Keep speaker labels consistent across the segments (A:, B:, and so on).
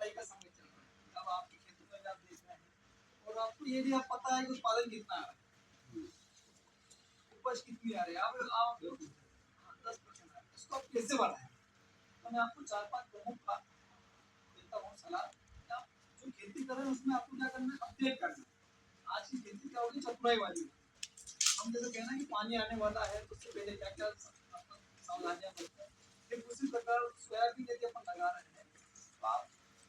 A: कटाई का समय चल रहा है, अब आपके खेतों में आप देख रहे हैं और आपको ये भी आप पता है कि उत्पादन कितना आ रहा है, उपज कितनी आ रही है, आप 10% आ रहा है, इसको आप कैसे बढ़ाएं? तो मैं आपको 4-5 प्रमुख बात देता हूँ सलाह कि आप जो खेती कर रहे हैं उसमें आपको क्या करना है, अपडेट करना है। आज की खेती क्या होगी, चतुराई वाली। हम जैसे कहना कि पानी आने वाला है तो उससे पहले क्या क्या सावधानियां बरतें हैं। फिर उसी प्रकार सोयाबीन यदि अपन लगा रहे हैं तो आप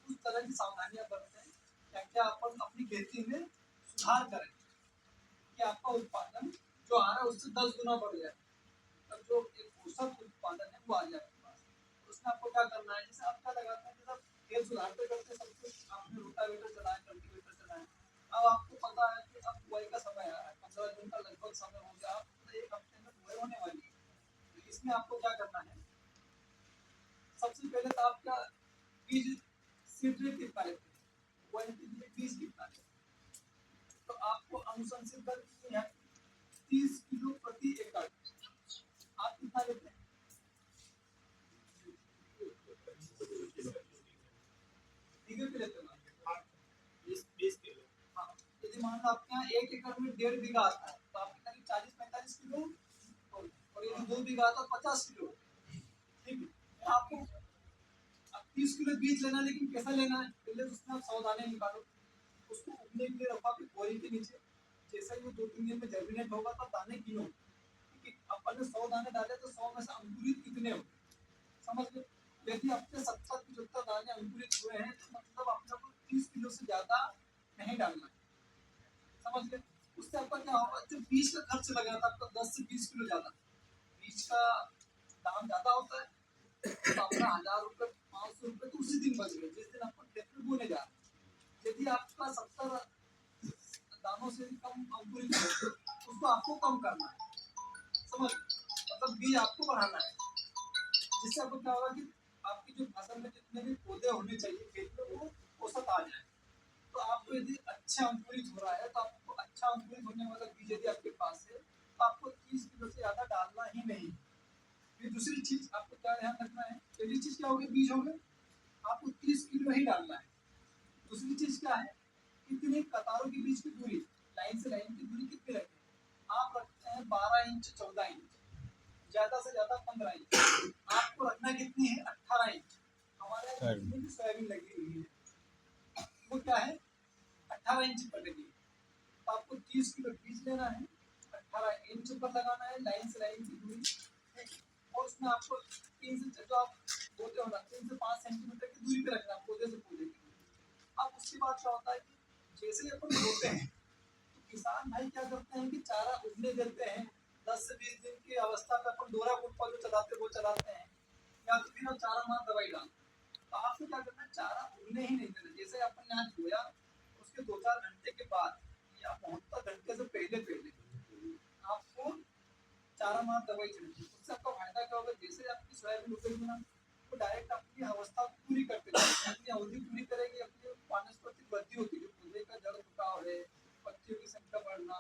A: उस तरह की सावधानियां बरतें, क्या क्या अपन अपनी खेती में सुधार करें कि आपका उत्पादन जो आ रहा है उससे 10 गुना बढ़ जाए, तब जो एक औसत उत्पादन है वो आ जाए आपके पास। उसमें आपको क्या करना है, जैसे आप क्या लगाते हैं, जैसे आप खेत सुधारते करते सब कुछ आपने रोटावेटर चलाए, कल्टीवेटर चलाए, अब आपको पता है कि अब बुआई का समय आ रहा है, 15 दिन का लगभग समय हो गया, आप 1 हफ्ते में बुआई होने वाली है। तो इसमें आपको क्या करना है, सबसे पहले तो आपका बीज सीड रेट कितना लेते हैं, बुआई के लिए बीज कितना लेते हैं, तो आपको अनुशंसित करनी है 30 किलो प्रति एकड़। आप कितना लेते हैं, बीघे पे लेते हैं, 20 किलो। हाँ, यदि मान लो आपके यहाँ 1 एकड़ में 1.5 बीघा आता है तो आपके करीब 40-45 किलो, और यदि 2 बीघा आता है 50 किलो। ठीक है, आपको अब 30 किलो बीज लेना, लेकिन कैसा लेना है, पहले तो उसमें आप 100 दाने निकालो, उसको उगने के लिए रखो आपकी बोरी के नीचे। जैसा ही वो 2-3 दिन में जर्मिनेट होगा तब दाने गिनो, क्योंकि अपन ने 100 दाने डाले तो 100 में से अंकुरित कितने हो, समझ लो। यदि आपके 70-75 दाने अंकुरित हुए हैं तो मतलब आपने को 30 किलो से ज्यादा नहीं डालना है, समझ गए। उससे आपका क्या होगा, जो बीज का खर्च लगा था आपका 10 से 20 किलो ज्यादा, बीज का दाम ज्यादा होता है, तो अपना 1000 रुपये 500 रुपये तो उसी दिन बच गए जिस दिन आपको खेत में बोने जा रहे हैं। यदि आपका 70 दानों से कम अंकुरित है तो उसको आपको कम करना है, समझ, मतलब बीज आपको बढ़ाना है, जिससे आपको क्या होगा कि आपकी जो फसल में जितने भी पौधे होने चाहिए खेत में वो औसत आ जाए। तो आपको यदि अच्छा अंकुरित हो रहा है तो आपको अच्छा अंकुरित होने वाला बीज यदि आपके पास है तो आपको 30 किलो से ज्यादा डालना ही नहीं। फिर दूसरी चीज आपको क्या ध्यान रखना है, पहली चीज क्या होगी, बीज होगा, आपको 30 किलो ही डालना है। दूसरी चीज क्या है, कितने कतारों के बीच की दूरी, लाइन से लाइन की दूरी कितनी रखें, आप रखते हैं 12 इंच 14 इंच, ज्यादा से ज्यादा 15 इंच, आपको रखना कितनी है 18 इंच। हमारे यहाँ जितनी भी सोयाबीन लगी हुई है वो क्या है 18 इंच पर लगी है, तो आपको 30 किलो बीज लेना है, 18 इंच पर लगाना है लाइन से लाइन की दूरी, और उसमें आपको 3 से जो आप बोते हो ना 3 से 5 सेंटीमीटर की दूरी पे रखना है पौधे से पौधे की। अब उसके बाद क्या होता है कि जैसे ही अपन बोते हैं तो किसान भाई क्या करते हैं कि चारा उगने देते हैं, 10 से 20 दिन की अवस्था पे अपन डोरा कुप्पा जो चलाते हैं वो चलाते हैं, या तो फिर हम चारा मार दवाई डालते हैं। तो आपको क्या करना है, चारा उगने ही नहीं देना, जैसे अपन ने आज बोया उसके 2-4 घंटे के बाद या 72 घंटे से पहले पहले आपको चारा मार दवाई छिड़की। उससे आपका फायदा क्या होगा, जैसे आपकी सोयाबीन उगेगी ना वो डायरेक्ट अपनी अवस्था पूरी करते जाएगी, अपनी अवधि पूरी करेगी, अपनी वानस्पतिक वृद्धि होती है, पौधे का जड़ झुकाव है, पत्तियों की संख्या बढ़ना,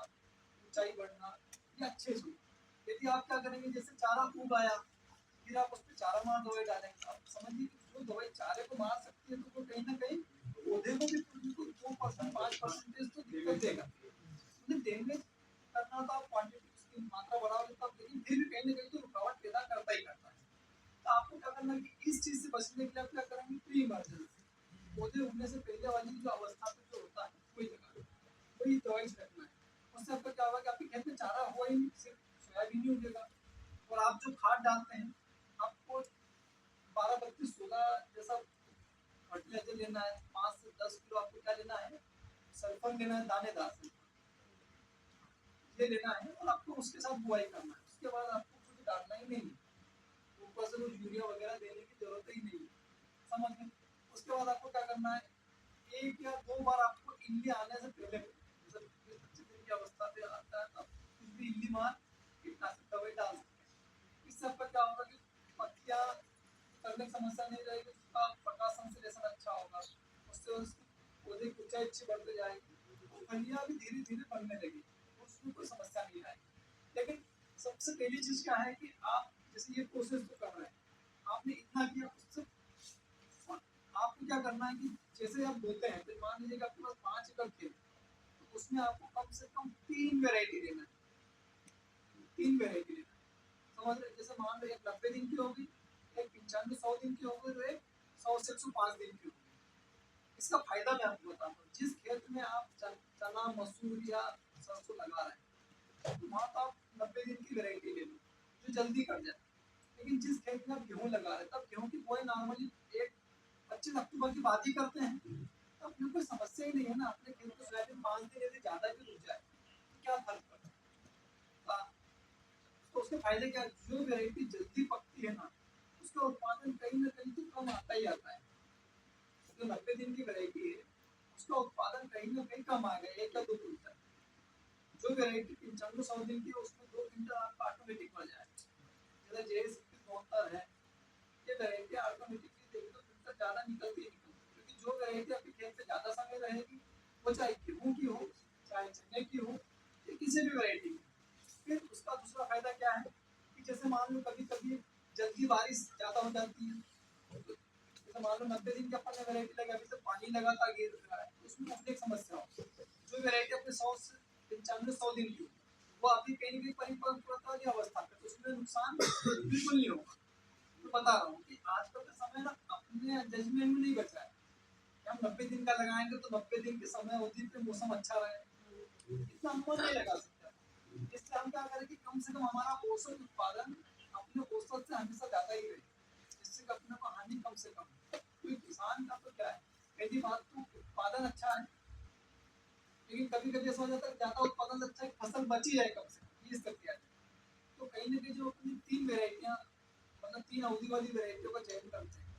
A: ऊंचाई बढ़ना, ये अच्छे से। यदि आप क्या करेंगे, जैसे चारा उग आया फिर आप उस पर चारा मार दवाई डालेंगे, आप समझिए कि जो दवाई चारे को मार सकती है तो वो कहीं ना कहीं पौधे को भी 2% 5% तो दिक्कत देगा, मतलब डैमेज करना तो आप क्वांटिटी उसकी मात्रा बढ़ाओगे तब, लेकिन फिर भी कहीं ना कहीं तो रुकावट पैदा करता ही करता है। तो आपको क्या करना है कि इस चीज से बचने के लिए आप क्या करेंगे, प्री इमरजेंसी पौधे उगने से पहले वाली जो अवस्था पे जो होता है वही लगाना, वही दवाई रखना है। उससे आपका क्या होगा कि आपके खेत में चारा हुआ ही नहीं, सिर्फ सोयाबीन ही उगेगा। और आप जो खाद डालते हैं आपको 12-32-16 जैसा फर्टिलाइजर लेना है, 5 से 10 किलो आपको क्या लेना है, सल्फर लेना है, दानेदार ये लेना है, और आपको उसके साथ बुआई करना है। उसके बाद आपको कुछ डालना ही नहीं, ऊपर से कुछ यूरिया वगैरह देने की जरूरत ही नहीं, समझ में। उसके बाद आपको क्या करना है, 1 या 2 बार आपको इल्ली आने से पहले, जब 25 दिन की अवस्था पे आता है तब कुछ भी इल्ली मार कीटनाशक दवाई डाल सकते हैं। इससे आपका क्या होगा कि पत्तियां करने की समस्या नहीं रहेगी, उसका प्रकाश संश्लेषण अच्छा होगा, उससे पौधे की ऊंचाई अच्छी बढ़ती जाएगी, तो फलियां भी धीरे धीरे बनने लगेगी, उसमें कोई समस्या नहीं आएगी। लेकिन सबसे पहली चीज क्या है कि आप जैसे ये प्रोसेस तो कर रहे हैं, आपने इतना किया, उससे आपको क्या करना है कि जैसे आप बोते हैं, तो मान लीजिए कि आपके पास 5 एकड़ खेत, तो उसमें आपको कम से कम 3 वैरायटी देना है, 3 वैरायटी देना है। समझ रहे? जैसे मान लो एक 90 दिन की होगी, एक 95-100 दिन की होगी, और एक 100 से 105 दिन की होगी। इसका फायदा मैं आपको बताता हूँ। जिस खेत में आप चना, मसूर या सरसों लगा रहे हैं, तो वहाँ तो आप 90 दिन की वैरायटी ले लो जो जल्दी कट जाए। लेकिन जिस खेत में आप गेहूँ लगा रहे हैं, तब गेहूँ की बुआई नॉर्मली एक 25 अक्टूबर की बात ही करते हैं, तब अपने कोई समस्या ही नहीं है ना। अपने खेत में सोयाबीन 5 दिन यदि ज्यादा भी रुक जाए तो क्या फर्क पड़ता है? तो उसके फायदे क्या? जो वैरायटी जल्दी पकती है ना, उसका उत्पादन कहीं ना कहीं तो कम आता ही आता है। जो 90 दिन की वैरायटी है, उसका उत्पादन कहीं ना कहीं कम आ गया, 1 या 2 क्विंटल। जो वैरायटी 95-100 दिन की है, उसमें 2 क्विंटल आपका ऑटोमेटिक बढ़ जाए। जैसे जेएस 71 है, ये वैरायटी ऑटोमेटिकली देखो तो क्विंटल ज्यादा निकलती ही निकलती है, क्योंकि जो वैरायटी आपके खेत में ज्यादा समय रहेगी, वो चाहे गेहूं की हो, चाहे चने की हो, या किसी भी वैरायटी की। फिर उसका दूसरा फायदा क्या है कि जैसे मान लो कभी कभी जल्दी बारिश ज्यादा हो जाती है, तो जैसे मान लो 90 दिन की अपन ने वैरायटी लगा, अभी तो पानी लगातार गिर रहा है, तो उसमें अपनी एक समस्या हो। जो वैरायटी अपने 100 से 95-100 दिन की हो, वो अभी कहीं ना कहीं परिपक्वता वाली अवस्था पे, तो उसमें नुकसान बिल्कुल नहीं होगा। तो बता रहा हूँ कि आजकल का समय ना अपने जजमेंट में नहीं बचा है कि हम 90 दिन का लगाएंगे तो 90 दिन के समय अवधि पे मौसम अच्छा रहे, इतना हम मन नहीं लगा सकते। इसलिए हम क्या करें कि कम से कम हमारा औसत उत्पादन अपने औसत से हमेशा ज्यादा ही रहे, जिससे कि अपने को हानि कम से कम। क्योंकि किसान का तो क्या है, पहली बात तो उत्पादन अच्छा है, लेकिन कभी कभी ऐसा हो जाता है ज्यादा उत्पादन अच्छा है, फसल बची जाए कम से कम, ये स्थिति आ जाए। तो कहीं ना कहीं जो अपनी 3 वैरायटियां, मतलब 3 अवधि वाली वैरायटियों का चयन करते हैं,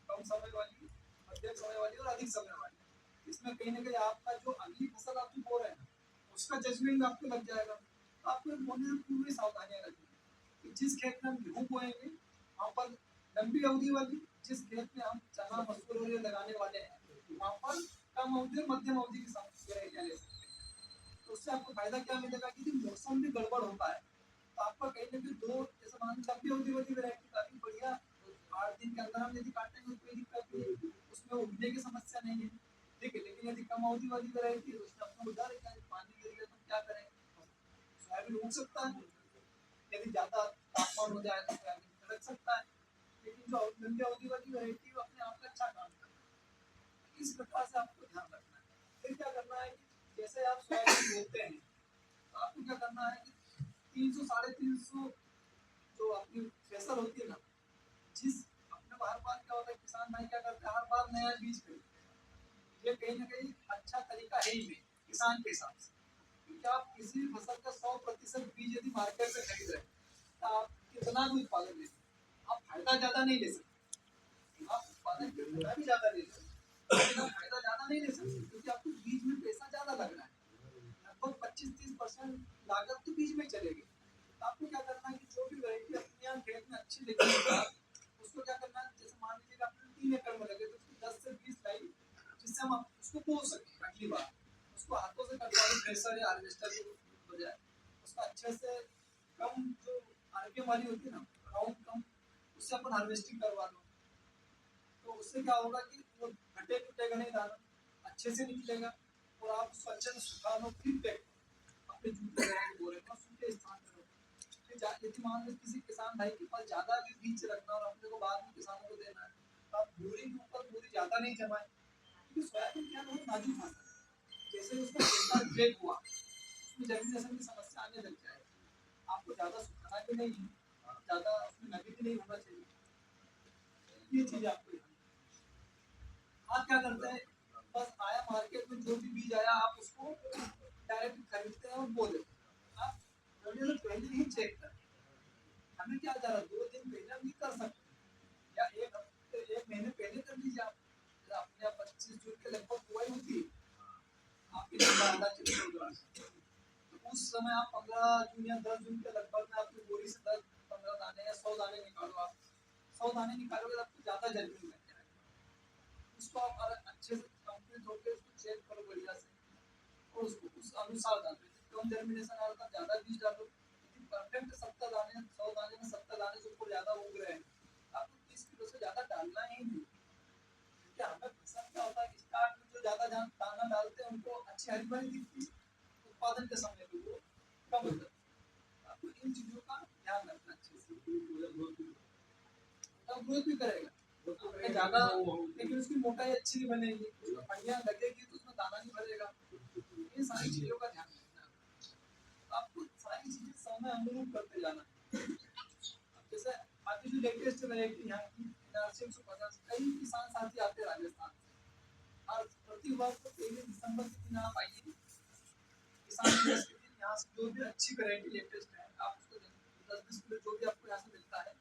A: कम समय वाली, मध्यम समय वाली और अधिक समय वाली, इसमें कहीं ना कहीं आपका जो अगली फसल आप जो बो रहे हैं, उसका जजमेंट आपको लग जाएगा। तो आपको बोलने में पूरी सावधानियां रखनी है कि जिस खेत में हम गेहूँ बोएंगे, वहाँ पर लंबी अवधि वाली, जिस खेत में हम चना, मसूर और ये लगाने वाले हैं, वहाँ पर कम अवधि और मध्यम अवधि के साथ वैरायटियां ले सकते हैं। तो उससे आपको फायदा क्या मिलेगा कि मौसम भी गड़बड़ होता है, तो आपका कहीं ना कहीं दो, जैसे मान लीजिए लंबी अवधि वाली वैरायटी काफी बढ़िया, 8 दिन के अंदर हम यदि काटेंगे तो कोई दिक्कत नहीं है, उसमें उगने की समस्या नहीं है, ठीक है। लेकिन यदि कम अवधि वाली वैरायटी है, तो उसमें अपना उधर है क्या, पानी गिर गया तो क्या करें? सोयाबीन उग सकता है, यदि ज्यादा तापमान हो जाए तो सोयाबीन खड़क सकता है। लेकिन जो लंबी अवधि वाली वैरायटी है, वो अपने आप में अच्छा काम करता है। इस प्रकार से आपको ध्यान रखना है। फिर क्या करना है कि जैसे आप सोयाबीन बोते हैं, तो आपको क्या करना है कि 300-350 जो अपनी थ्रेसर होती है ना, जिस अपने को हर बार क्या होता है, किसान भाई क्या करते हैं, हर बार नया बीज खरीदते हैं। ये कहीं ना कहीं अच्छा तरीका है ही नहीं किसान के हिसाब से, क्योंकि आप किसी भी फसल का 100% बीज यदि मार्केट से खरीद रहे हैं, तो आप कितना भी उत्पादन ले सकते, आप फायदा ज्यादा नहीं ले सकते। आप उत्पादन कितना भी ज्यादा ले सकते, लेकिन आप फायदा ज्यादा नहीं ले सकते, क्योंकि आपको बीज में पैसा ज्यादा लग रहा है। लगभग 25-30% लागत तो बीज में चलेगी। आपको क्या करना है कि जो भी वैरायटी अपने यहाँ खेत में अच्छी लगी है, उसको क्या करना है, जैसे मान लीजिए कि आपने 3 एकड़ में लगे, तो उसकी 10 से 20 लाइन, जिससे हम उसको बो सकें अगली बार, उसको हाथों से कटवा लो, थ्रेसर या हार्वेस्टर के बजाय, उसका अच्छे से कम जो आरपीएम वाली होती है ना, राउंड कम, उससे अपन हार्वेस्टिंग करवा लो। तो उससे क्या होगा कि वो फटे टूटेगा नहीं, दाना अच्छे से निकलेगा, और आप उसको अच्छे से सुखा लो, फिर पैक अपने जूते वगैरह के बोरे में सूखे स्थान पर रखो। फिर यदि मान लो किसी किसान भाई के पास ज्यादा भी बीज रखना और अपने को बाद में किसानों को देना है, तो आप बोरी के ऊपर बोरी ज्यादा नहीं जमाए, क्योंकि सोयाबीन क्या बहुत नाजुक फसल है। जैसे उसका डेल्टा ब्रेक हुआ, उसमें जर्मिनेशन की समस्या आने लग जाएगी। आपको ज्यादा सुखाना भी नहीं है, ज्यादा उसमें नमी भी नहीं होना चाहिए। ये चीज आपको, आप क्या करते हैं, बस आया मार्केट में जो भी बीज आया, आप उसको डायरेक्ट खरीदते हैं और बो देते हैं। आप बोने से पहले ही चेक करें, हमें क्या जा रहा है, 2 दिन पहले हम नहीं कर सकते, या एक हफ्ते 1 महीने पहले कर लीजिए। आप अपने 25 जून के लगभग बुआई होती है आपकी, आधा तो उस समय आप 15 जून या 10 जून के लगभग में अपनी बोरी से 10-15 दाने या 100 दाने निकालो। आप 100 दाने निकालोगे, आपको ज्यादा जल्दी लग जाएगा। उसको आप अच्छे से कंप्लीट होकर उसको चेक करो बढ़िया से, और उसको उस अनुसार डालो। कम जर्मिनेशन आ रहा था, ज्यादा बीज डालो। परफेक्ट 70 दाने, 100 दाने में 70 दाने से ऊपर ज्यादा उग रहे हैं, आपको 30 किलो से ज्यादा डालना ही नहीं, क्योंकि देखिए हमें पसंद क्या होता है कि स्टार्ट में जो ज्यादा दाना डालते हैं उनको अच्छी हरी भरी दिखती है, उत्पादन के समय पे वो कम होता है। आपको इन चीजों का ध्यान रखना अच्छे से, तब ग्रोथ भी करेगा आपने ज्यादा, लेकिन उसकी मोटाई अच्छी नहीं बनेगी, उसमें फलियां लगेगी तो उसमें दाना नहीं भरेगा। ये सारी चीजों का ध्यान रखना है। आपको सारी चीजें समय अनुरूप करते जाना है। जैसे अभी जो लेटेस्ट वैरायटी यहाँ की NRC 150, कई किसान साथी आते हैं राजस्थान से, और प्रति वर्ष को 23 दिसंबर के दिन आप आइए किसान दिवस के दिन, यहाँ से जो भी अच्छी वैरायटी लेटेस्ट है आप उसको 10-20 किलो जो भी आपको यहाँ से मिलता है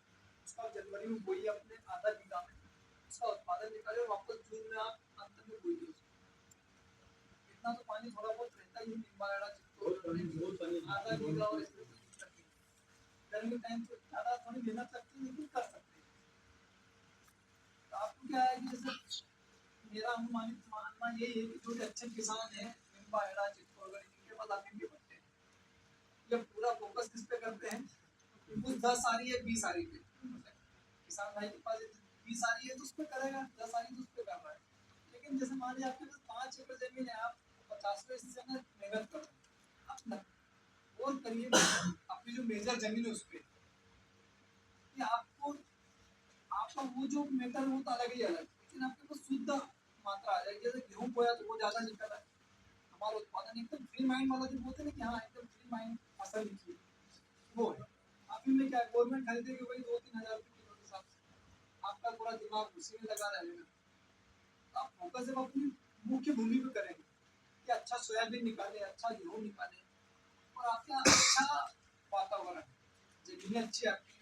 A: उसका जनवरी में बोइए अपने आधा बीघा में, उसका उत्पादन निकाले और वापस जून में आप अंत में बोइए उसको। इतना तो पानी थोड़ा बहुत रहता ही है, निम्बाड़ा आधा बीघा और इसमें गर्मी टाइम पे ज्यादा थोड़ी मेहनत लगती है लेकिन कर सकते हैं। तो आपको क्या है कि जैसे मेरा अनुमानित मानना यही है कि जो भी अच्छे किसान हैं निम्बाड़ा चित्तौड़गढ़ इनके पास आगे भी बनते हैं, ये पूरा फोकस किस पे करते हैं, कुछ 10 आ रही है 20 आ रही है, किसान भाई के पास 20 आ रही है तो उस पर करेगा, 10 आ रही है तो उस पर कर रहा है। लेकिन जैसे मान लीजिए आपके पास 5 एकड़ जमीन है, आप 50 से मेहनत करो, आप और करिए अपनी जो मेजर जमीन है उस पर, आपको आपका वो जो मेटर है वो तो अलग ही अलग, लेकिन आपके पास शुद्ध मात्रा आ जाएगी। जैसे गेहूं बोया तो वो ज्यादा निकल रहा है, हमारा उत्पादन एकदम फ्री माइंड वाला जो बोलते हैं ना कि हाँ एकदम फ्री माइंड फसल निकली, वो है। अभी में क्या गवर्नमेंट खरीदेगी वही 2-3 हजार रुपये किलो के हिसाब से, आपका पूरा दिमाग उसी में लगा रहेगा। तो आप फोकस जब अपनी मुख्य भूमि पे करेंगे कि अच्छा सोयाबीन निकाले, अच्छा गेहूं निकाले, और आपका अच्छा वातावरण, जमीनें अच्छी आपकी,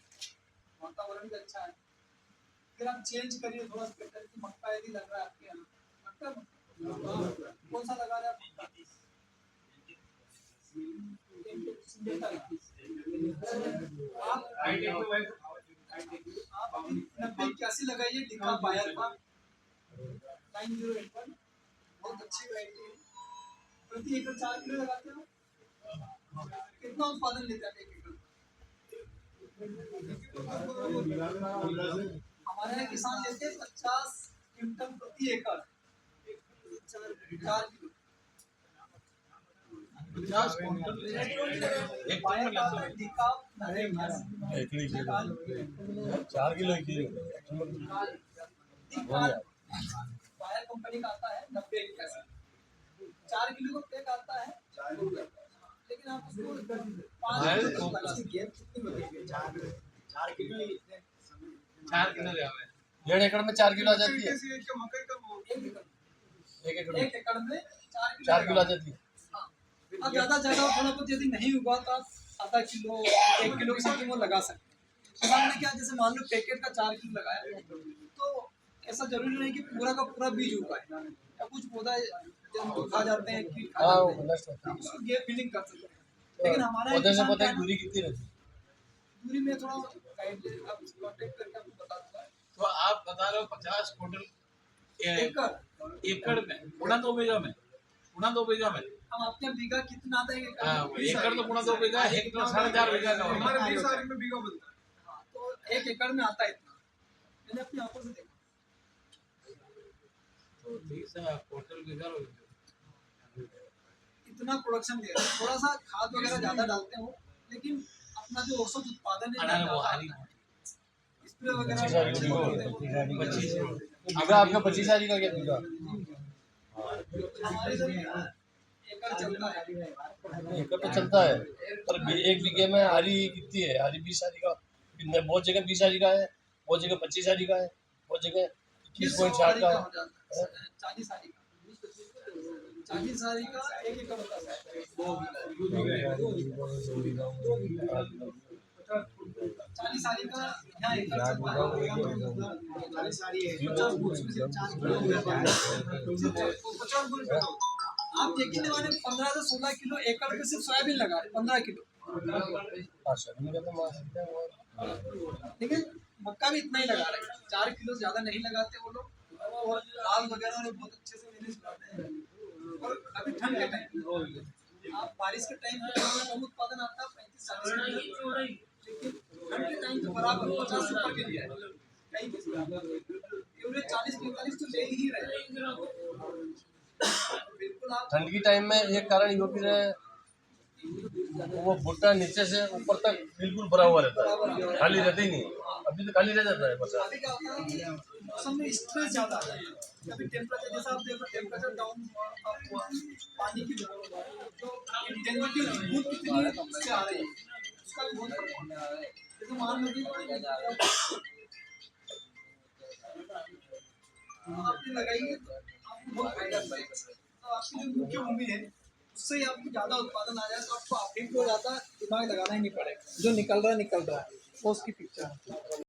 A: वातावरण भी अच्छा है, फिर आप चेंज करिए थोड़ा स्पेशल कि मक्का यदि लग रहा है आपके यहाँ, मक्का कौन सा लगा रहे हैं आप? आप 90-81 लगाइए, डिका बायर का 9081, बहुत अच्छी वैरायटी है। प्रति एकड़ 4 किलो लगाते हो, कितना उत्पादन लेता है एक एकड़? हमारे यहाँ किसान लेते हैं 50 क्विंटल प्रति एकड़, 4 किलो
B: 50 क्विंटल एक
A: बायर का आता है, डिका
C: 4 किलो की
A: बायर कंपनी का आता है 90-81, 4 किलो का पैक आता है, लेकिन आप उसको 5 किलो लगा सकते हैं।
B: 4 किलो ले आवे,
C: 1.5 एकड़ में 4 किलो आ जाती है,
A: एक एकड़ में
C: 4 किलो आ जाती है।
A: हाँ, अब ज्यादा थोड़ा बहुत यदि नहीं उगा तो आप आधा किलो 1 किलो की सब्जी वो लगा सकते हैं। किसान ने क्या, जैसे मान लो पैकेट का 4 किलो लगाया तो ऐसा जरूरी नहीं कि पूरा का पूरा बीज उगाए, या कुछ पौधा जंतु खा जाते हैं, कीट खा
C: हाँ,
A: जाते
C: वो नष्ट होता
A: हैं,
C: है।
A: उसको गेप फिलिंग कर सकते हैं। लेकिन हमारा
C: पौधे से
A: किसान
C: पौधे
A: क्या
C: की
A: है ना,
C: दूरी कितनी रहती है?
A: दूरी में थोड़ा गाइड आप कांटेक्ट करके आपको बता दूंगा।
B: तो आप बता रहे हो 50 क्विंटल
A: एकड़
B: एकड़ में, गुणा 2 बीघा में, गुणा 2 बीघा में,
A: हम अपने बीघा कितना आता है एकड़
B: हाँ,
A: में?
B: एकड़ तो गुणा 2 बीघा, हेक्टेयर 4.5 बीघा का होगा।
A: हमारे 20 आदमी में बीघा बनता है। हाँ, तो 1 एकड़ में आता है इतना, मैंने अपनी आंखों से देखा।
B: तो 30 क्विंटल बीघा
A: इतना प्रोडक्शन दे रहा है, थोड़ा सा खाद वगैरह ज्यादा डालते हो, लेकिन अपना जो औसत उत्पादन है
B: अनार वो हारी
A: स्प्रे वगैरह
C: 25 साल की बीघा आपका 25 साल का क्या बीघा?
A: हमारे इधर एकड़ चलता है।
C: एकड़ तो चलता है, पर 1 बीघे में हरी कितनी है? हरी 20 साल का, बहुत जगह 20 साल का है, बहुत जगह 25 साल का है, बहुत जगह 21.60 का है।
A: 40 साल का 40 साल का 1 एकड़ होता है। 40 साल का यहाँ एकड़ चलता है। आप यकीन नहीं माने 15 से 16 किलो एकड़ पे सिर्फ सोयाबीन लगा रहे, 15 किलो, लेकिन मक्का भी इतना ही लगा रहे हैं, 4 किलो ज्यादा नहीं लगाते वो लोग, और दाल वगैरह में बहुत अच्छे से मैनेज करते हैं। और अभी ठंड के टाइम, आप बारिश के टाइम में कम उत्पादन आता है 35-40 किलो, लेकिन ठंड के टाइम तो बराबर 50 ऊपर के लिए है कई किस्म। एवरेज 40-45 तो ले ही रहे हैं। बिल्कुल आप
C: ठंड की टाइम में एक कारण ये भी है, वो भुट्टा नीचे से ऊपर तक बिल्कुल भरा हुआ रहता है, खाली रहता ही नहीं। अभी तो खाली रह जाता है बरसात।
A: अभी क्या होता है कि मौसम में स्ट्रेस ज्यादा आ जाता है। कभी टेम्परेचर जैसा आप देखो टेम्परेचर डाउन हुआ, पानी की जो इंटेंसिटी बूंद कितनी से आ रही है उसका भी बहुत फर्क पड़ता है। जैसे मान लो कि आपने लगाई है तो आपको बहुत फायदा होगा। तो आपकी जो मुख्य भूमि है उससे ही आपको ज्यादा उत्पादन आ जाए तो आपको अभी को ज्यादा दिमाग लगाना ही नहीं पड़ेगा। जो निकल रहा है वो उसकी पिक्चर है।